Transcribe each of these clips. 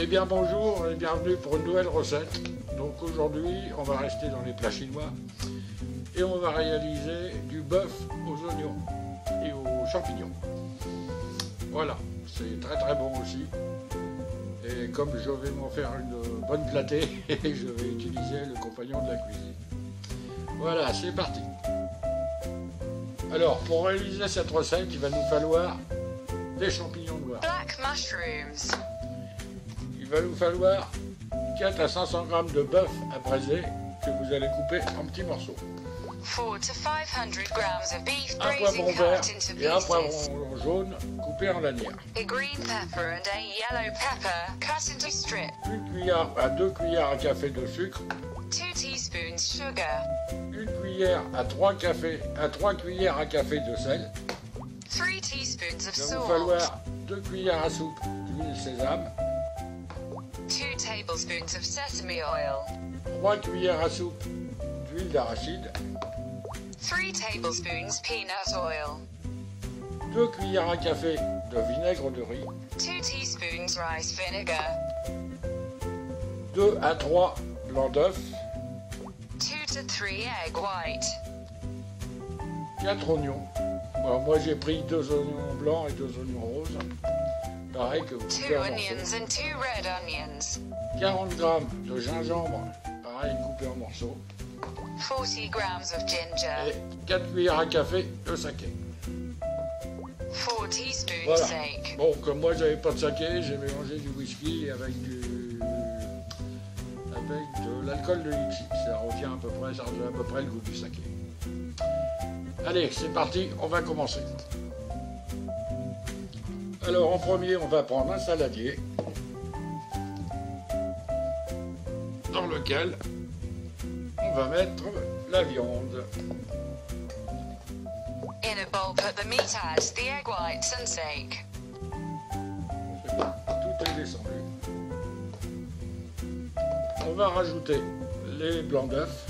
Eh bien bonjour et bienvenue pour une nouvelle recette. Donc aujourd'hui on va rester dans les plats chinois et on va réaliser du bœuf aux oignons et aux champignons. Voilà, c'est très bon aussi. Et comme je vais m'en faire une bonne platée, je vais utiliser le compagnon de la cuisine. Voilà, c'est parti. Alors pour réaliser cette recette, il va nous falloir des champignons noirs. Black mushrooms. Il va nous falloir 4 à 500 g de bœuf à braiser que vous allez couper en petits morceaux. 4 to 500 grams of beef Un poivron braising vert cut into et un pieces. poivron jaune coupé en lanières. A green pepper and a yellow pepper cut into strips. Une cuillère à 2 cuillères à café de sucre. 2 teaspoons sugar. Une cuillère à 3 cuillères à café de sel. 3 teaspoons of Il va salt. vous falloir 2 cuillères à soupe d'huile sésame. 2 tablespoons of sesame oil. 3 cuillères à soupe d'huile d'arachide. 3 tablespoons peanut oil. 2 cuillères à café de vinaigre de riz. 2 teaspoons rice vinegar. 2 à 3 blancs d'œufs. 2 to 3 egg white. 4 oignons. Alors moi j'ai pris 2 oignons blancs et 2 oignons roses. Pareil que vous 2 coupez en morceaux. onions and 2 red onions. 40 g de gingembre, pareil coupé en morceaux. 40 grams of ginger. Et 4 cuillères à café de saké. 4 teaspoons Voilà. sake. Bon, comme moi j'avais pas de saké, j'ai mélangé du whisky avec de l'alcool de litchi. Ça revient à peu près, ça revient à peu près le goût du saké. Allez, c'est parti, on va commencer. Alors en premier, on va prendre un saladier dans lequel on va mettre la viande. In a bowl, put the meat, add the egg whites and sake. C'est bon, tout est descendu. On va rajouter les blancs d'œufs.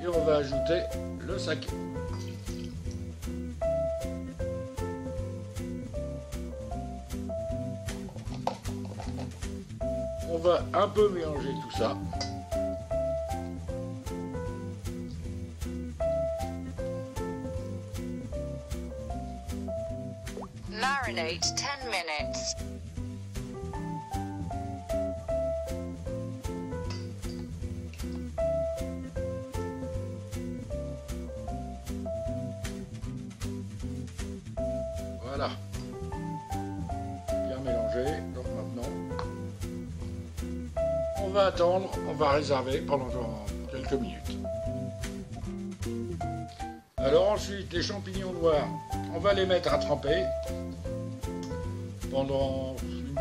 Et on va ajouter le saké. On va un peu mélanger tout ça. Marinate 10 minutes. Voilà. Bien mélangé. Donc maintenant, on va attendre, on va réserver pendant quelques minutes. Alors ensuite, les champignons noirs, on va les mettre à tremper pendant une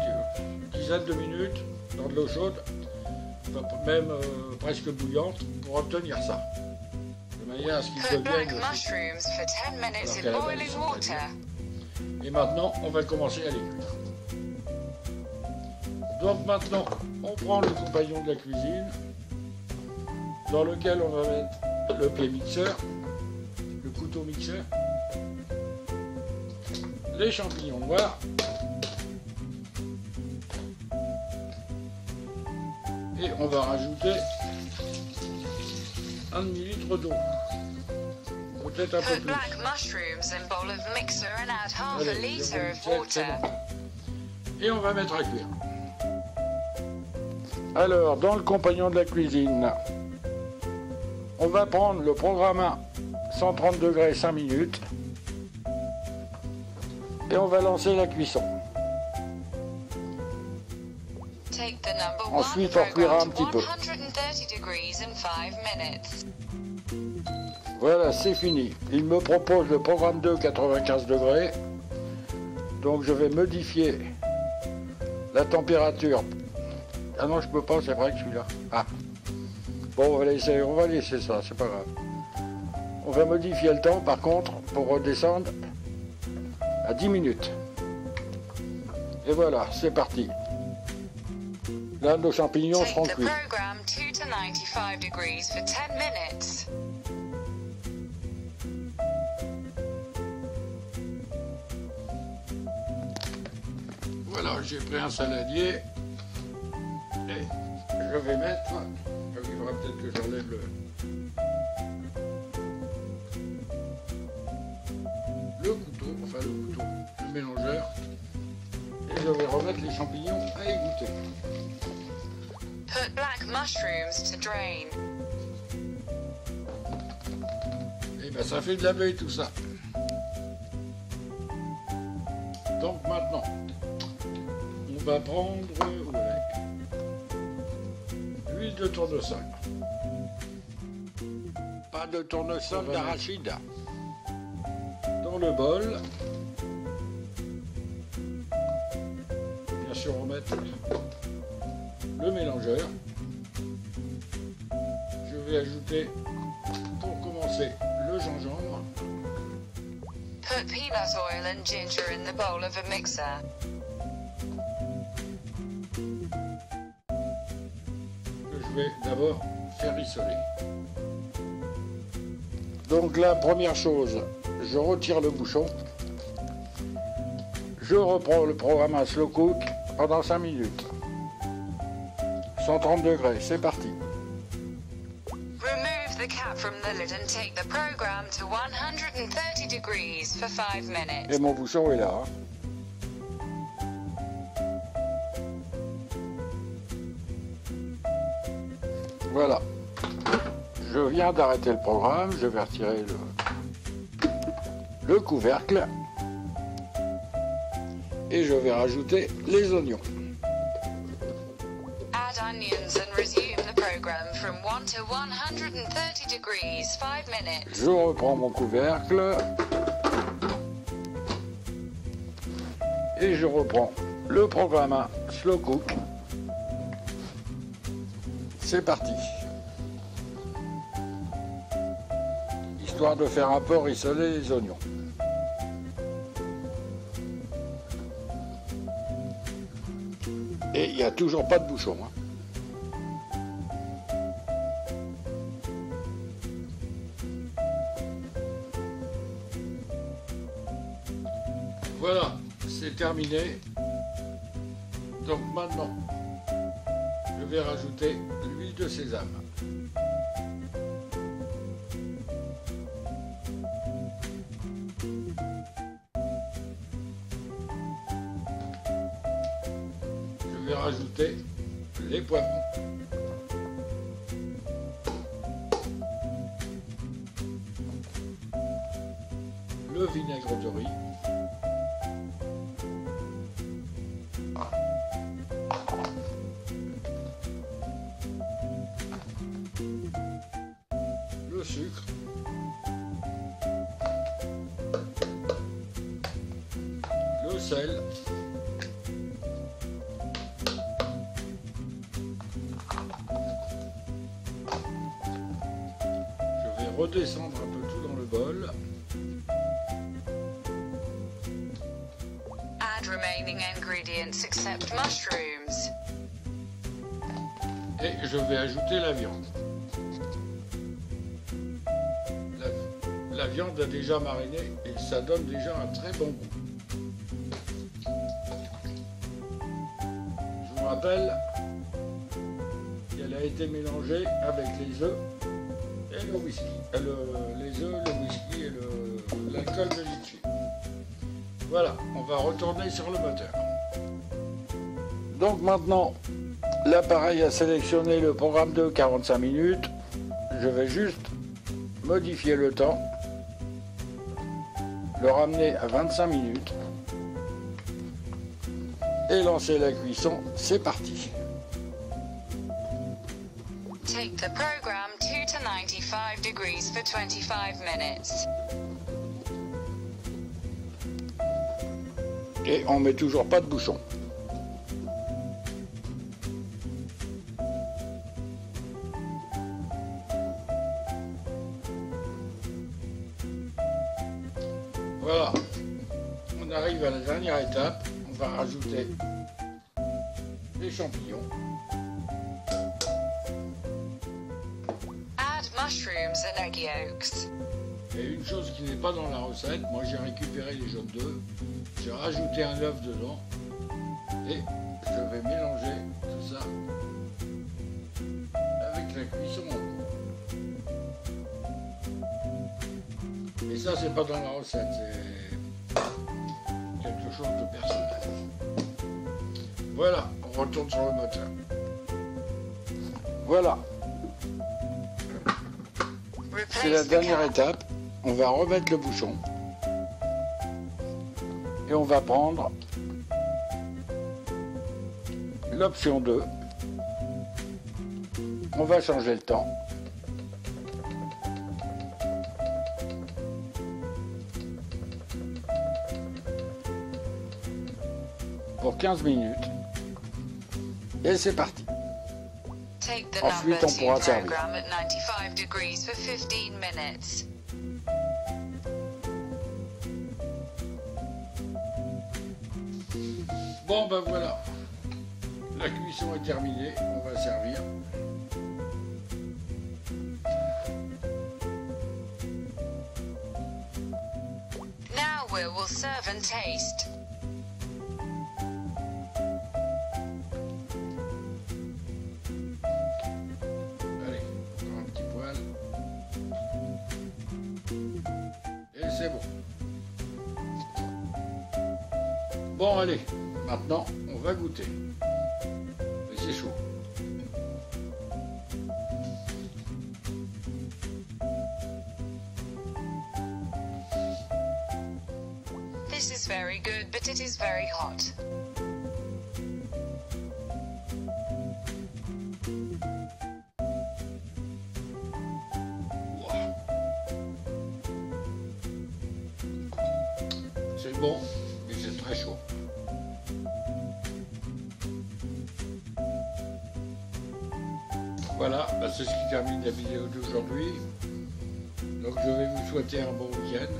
dizaine de minutes dans de l'eau chaude, même presque bouillante, pour obtenir ça. De manière à ce qu'ils Put black deviennent... mushrooms for 10 minutes Alors in qu'à la base, ils boiling sont très water. Et maintenant, on va commencer à les cuire. Donc maintenant, on prend le compagnon de la cuisine, dans lequel on va mettre le pied mixeur, le couteau mixeur, les champignons noirs, et on va rajouter un demi-litre d'eau, peut-être un peu Put plus. black mushrooms in bowl of mixer and add half a Allez, litre of c'est water. bon. Et on va mettre à cuire. Alors, dans le compagnon de la cuisine, on va prendre le programme 1, 130 degrés 5 minutes, et on va lancer la cuisson. Take the number 1 Ensuite, on cuira un program to petit peu. 130 degrees in 5 minutes. Voilà, c'est fini. Il me propose le programme 2, 95 degrés. Donc je vais modifier la température. Ah non, je peux pas, c'est vrai que celui-là. Ah. Bon, on va laisser ça, c'est pas grave. On va modifier le temps, par contre, pour redescendre à 10 minutes. Et voilà, c'est parti. Là, nos champignons seront Take the cuits. program 2 to 95 degrees for 10 minutes. j'ai pris un saladier et je vais mettre, il faudra peut-être que j'enlève le couteau, le mélangeur, et je vais remettre les champignons à égoutter. Put black mushrooms to drain. Et ben ça fait de la veille tout ça. Donc maintenant, on va prendre l'huile de tournesol. Pas de tournesol d'arachide. Dans le bol, bien sûr on met le mélangeur. Je vais ajouter, pour commencer, le gingembre. Put peanut oil and ginger in the bowl of a mixer. Que je vais d'abord faire rissoler. Donc la première chose, je retire le bouchon. Je reprends le programme à slow cook pendant 5 minutes. 130 degrés, c'est parti. Remove the cap from the lid and take the program to 130 degrees for 5 minutes. Et mon bouchon est là. Voilà. Je viens d'arrêter le programme, je vais retirer le couvercle et je vais rajouter les oignons. Add onions and resume the program from 1 to 130 degrees, 5 minutes. Je reprends mon couvercle et je reprends le programme à slow cook. C'est parti. Histoire de faire un peu rissoler les oignons. Et il n'y a toujours pas de bouchon. Voilà, c'est terminé. Donc maintenant, je vais rajouter l'huile de sésame. Je vais rajouter les poivrons. Le vinaigre de riz. Le sucre. Le sel. Je vais redescendre un peu tout dans le bol. Add remaining ingredients except mushrooms. Et je vais ajouter la viande. La viande a déjà mariné et ça donne déjà un très bon goût. Je vous rappelle qu'elle a été mélangée avec les œufs et le whisky. Les œufs, le whisky et l'alcool de litchi. Voilà, on va retourner sur le moteur. Donc maintenant, l'appareil a sélectionné le programme de 45 minutes. Je vais juste modifier le temps, le ramener à 25 minutes et lancer la cuisson. C'est parti. Take the program 2 to 95 degrees for 25 minutes. Et on met toujours pas de bouchon. Voilà, on arrive à la dernière étape, on va rajouter les champignons. Add mushrooms and egg yolks. Et une chose qui n'est pas dans la recette, moi j'ai récupéré les jaunes d'œufs, j'ai rajouté un œuf dedans Et je vais mélanger tout ça avec la cuisson en cours. Et ça, c'est pas dans la recette, c'est quelque chose de personnel. Voilà, on retourne sur le moteur. Voilà. C'est la dernière étape. On va remettre le bouchon. Et on va prendre l'option 2. On va changer le temps. Pour 15 minutes. Et c'est parti. Ensuite, on pourra servir. Bon ben voilà, la cuisson est terminée, on va servir. Now we will serve and taste. Allez, encore un petit poil. Et c'est bon. Bon allez. Maintenant, on va goûter. Mais c'est chaud. This is very good, but it is very hot. Wow. C'est bon, mais c'est très chaud. Voilà, bah c'est ce qui termine la vidéo d'aujourd'hui. Donc je vais vous souhaiter un bon week-end.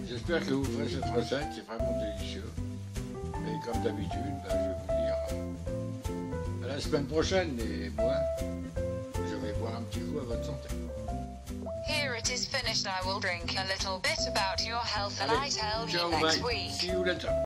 J'espère que vous ferez cette recette, c'est vraiment délicieux. Et comme d'habitude, bah, je vais vous dire à la semaine prochaine. Et moi, je vais boire un petit coup à votre santé. Here it is finished. I will drink a little bit about your health and I Allez, tell you ciao, next bye. week. See you later.